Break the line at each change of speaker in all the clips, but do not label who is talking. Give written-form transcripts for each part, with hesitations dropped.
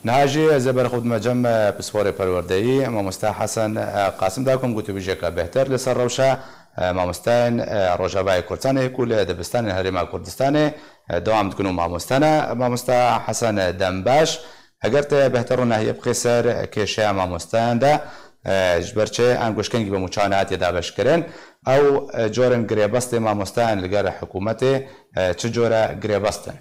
نهاجي زبر خود مجم بسوار پروردهی مامۆستا حەسەن قاسم داکم گوتو بیژێکە بهتر لەسەر ڕەوشە مامۆستایان ڕۆژاوای کوردستانێک و لە دەبستانی هەرێما کوردستانê دەوام دکن و مامۆستا حەسەن دەمباش ئەگەر تێ بهتر و ناهیە بخێ سەر کێشەیە مامۆستایاندا ji ber çê em goşkengî bi mûçanatê dabeşkirin ew corên girêbestê mamosteyan li gel hikûmetê çi cora girêbestin?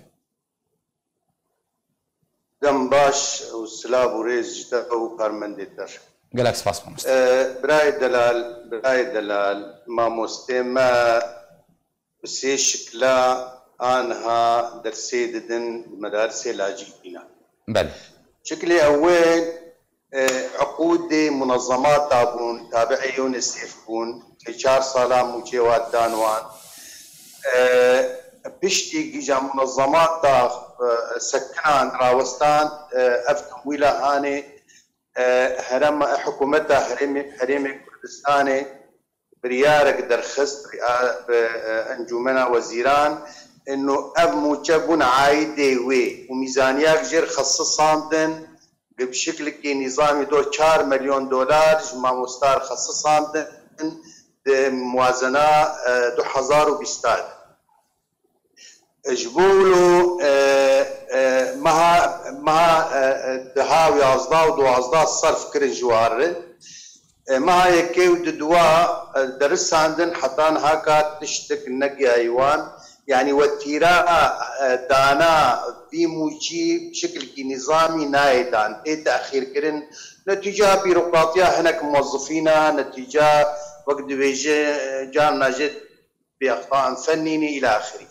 Dem baş û silav û rêz ji te û karmendê te.
Gelek spas mamoste.
Birayê delal mamostê me bi sê şikla anha dersê didin medarsê lacîkîna.
Belê.
Şiklê ewêl عقود منظمات تابون تابعي يونسيف بون في 4 سالا موچيوات دانوان بشتي جا منظمات تا سكان راوستان افتم ويلا هاني هرم حكومتها حريم كردستاني بريارك درخست انجمنا وزيران انه اف موچبون عايدي وي وميزانيات غير خصصاندن بشكل كي نظامي دو 4 مليون دولار مامۆستار خصصاندن موازنة 2020 جبولو مها دها و 11 و 12 صرف كرن جوار مها يكيو دوا درساندن حتى هاكا تشتك نقي ايوان يعني والتيراء دانا في موجي بشكل نظامي نايدان تأخير كرن نتيجة بيروقراطية هناك موظفينا نتيجة وقت بيجي جانا جد بأخطاء فنيني إلى آخره.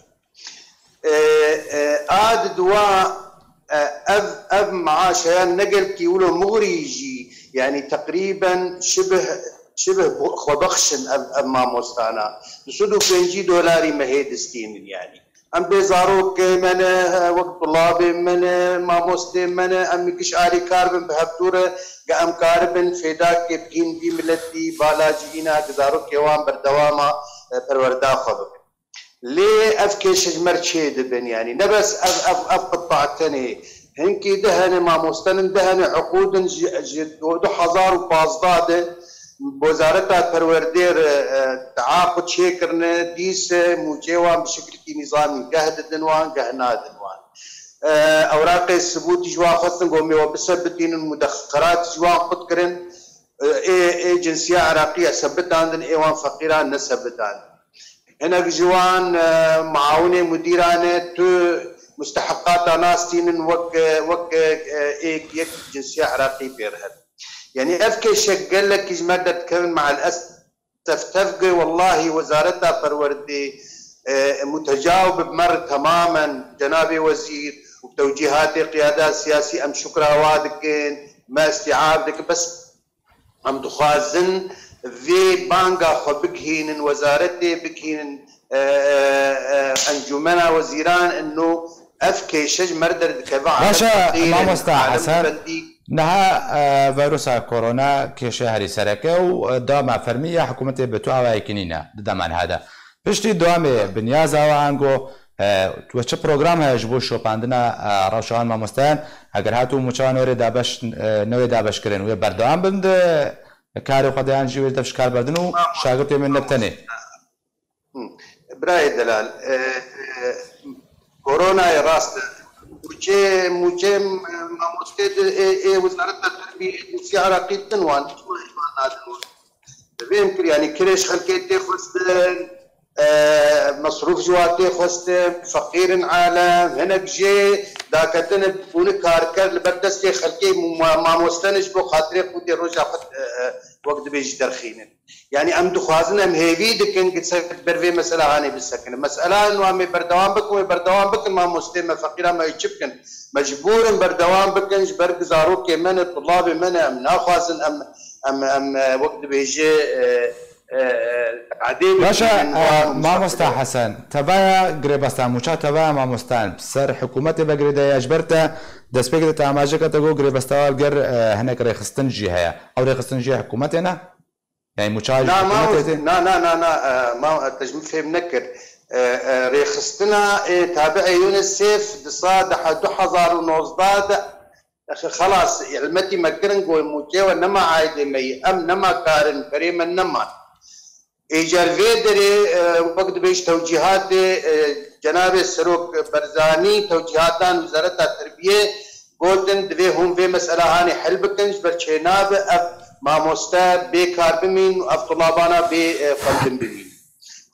عاد دواء أب معاش نقل كيولو مغريجي يعني تقريبا شبه خبخشن مامۆستانا نسودو $5 مهيدستين يعني ام بيزاروك من وقت طلابي من مامۆستي من ام كش آلي كاربن بهبتوره ام كاربن فيداك بكين دي ملتي بالاجينا بيزاروك يوان بردواما پروردا خبك ليه افكيش مرشيد بن يعني نبس اف قطعتني هنكي دهن مامۆستان دهن عقود 2015 وزارتها پروردير تعاقد شكرنا ديس موجيوان بشكل نظامي قهد دنوان قهنا دنوان اوراق الثبوت جوا خصن قومي وبسبتين المدخرات جوا قد كرن اي جنسيه عراقيه ثبتان دن ايوان فقيران نثبتان هنا جوان معاونه مديرانه تو مستحقات ناس تين وك ايك جنسيه عراقي بيرهد يعني افكي شقل لك مادة تكون مع الاسف تفقي والله وزارتها فروردي متجاوب بمر تماما جنابي وزير وبتوجيهات قيادات سياسية ام شكرا وادكين ما استيعابك بس ام دخازن في بانقا خبكهين وزارتي بكهين انجمنا وزيران انه افكي شج مردر كبع
باشا مامۆستا حەسەن نها فيروسا كورونا كيشي هاري سركه ودوام فرمية حكومتي بتو عوايكنينا دمان هذا بشتي دوام بنيازا وانغو وچه پروگرام هجبو شوپاندنا روشان مامۆستایان اگر هاتو موچان وری دابش نوی دابش کرن و بردوام بند کار خدایان جوی دفش کار بردن و شاگرد من نبتنه
برای دلال كورونا راست موجه مامۆستێ وزارة التربية جنسية عراقي تنوان بهم يعني كريش خلقيت تخوستن مصروف جواتي خوستن فقير عالم هناك جي داكتن بون كاركر لبردستي خلقي مامۆستانش بو خاطري قوتي روجا وقت بيجي درخينن يعني ام دخوازن ام هيفي دكن قد برفي مسألة هاني بالسكن مسألة انه ام بردوام بكن مامۆستێ ما فقيرا ما يجبكن مجبور بردوام بكن جبرق زاروك من الطلاب من ام ناخوازن ام وقت بيجي عديد
باشا مامۆستا حەسەن تبايا گرێبەستان موچا تبايا مامۆستان سەر حکوومەتێ بەگرێدە یاژبەرتە دەستپێکێتە ئاماژەکەتە بۆ گرێبەستەوە گەر هەنێک ڕێخستنجی هەیە ئەو ڕێخستنجی حکوومەتێنە يعني موچاژ
ما تجمع فهم نكر ريخستنا تابع يونسيف دصاد 2019 خلاص علمتي مكرن قوي موجه ونما عايد مي ام نما كارن كريم نما ايجار فيدري وقت بيش توجيهات جناب السروك برزاني توجيهاتان وزارة التربية قولتن دوي هم في مسألة هاني حل بكنج برشيناب اف ماموستا بيكار بمين واف طلابانا بفندن بمين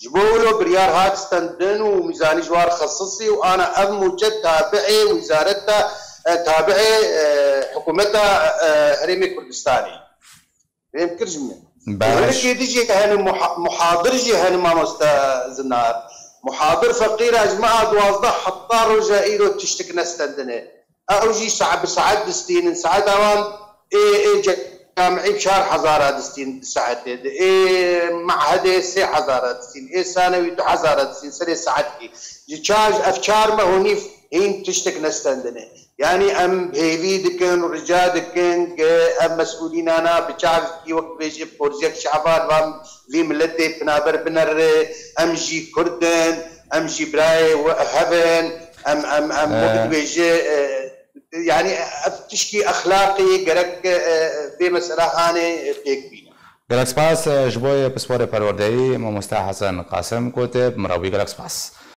جبولو بريار هات ستندن وميزاني جوار خصصي وانا اف موجد تابعي وزارتها تابعي حكومتها هريمي كردستاني فهم كرجمه
باش
يجي هنا محاضر يجي هنا ما مستزنار محاضر فقير اجماع دوازده حطار رجائيلو تشتك نستندنه او جي ساعه بساعات دستين ساعات اوان اي جامعي بشهر حزاره دستين ساعات اي معهد سي حزاره دستين اي ثانوي 2000 دستين سري ساعات جي تشارج افشار ما هوني هين تشتك نستندنه يعني ام هيفي دكن ورجال دكن ام مسؤولين انا بشعب في وقت بيجي بورجيك شعبان وام في ملتي بنابر بنر ام جي كردن ام جي براي وهبن ام وقت بيجي يعني تشكي اخلاقي قرك في مساله هاني بيك بينا
قالك سپاس جبوی پسپور پروردهی مامۆستا حەسەن قاسم کوتب مراوی قالك سپاس